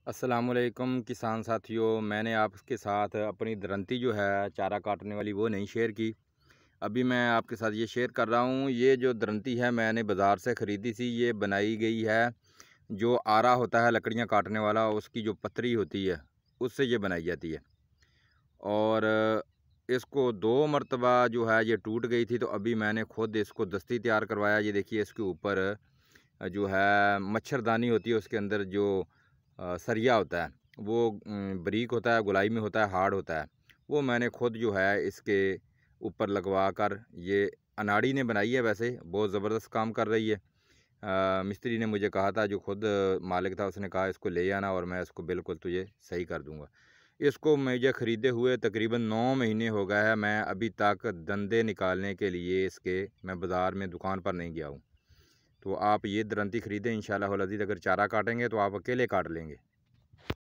अस्सलामुअलैकुम किसान साथियों, मैंने आपके साथ अपनी दरंती जो है चारा काटने वाली वो नहीं शेयर की। अभी मैं आपके साथ ये शेयर कर रहा हूँ। ये जो दरंती है मैंने बाज़ार से ख़रीदी थी। ये बनाई गई है, जो आरा होता है लकड़ियाँ काटने वाला, उसकी जो पतरी होती है उससे ये बनाई जाती है। और इसको 2 मरतबा जो है ये टूट गई थी, तो अभी मैंने खुद इसको दस्ती तैयार करवाया। ये देखिए, इसके ऊपर जो है मच्छरदानी होती है, उसके अंदर जो सरिया होता है वो बारीक होता है, गोलाई में होता है, हार्ड होता है। वो मैंने खुद जो है इसके ऊपर लगवा कर, ये अनाड़ी ने बनाई है, वैसे बहुत ज़बरदस्त काम कर रही है। मिस्त्री ने मुझे कहा था, जो खुद मालिक था, उसने कहा इसको ले आना और मैं इसको बिल्कुल तुझे सही कर दूंगा। इसको मुझे ख़रीदे हुए तकरीबन 9 महीने हो गए हैं। मैं अभी तक दंदे निकालने के लिए इसके मैं बाज़ार में दुकान पर नहीं गया हूँ। तो आप ये दरंती ख़रीदें, इंशाअल्लाह अज़ीज़। अगर चारा काटेंगे तो आप अकेले काट लेंगे।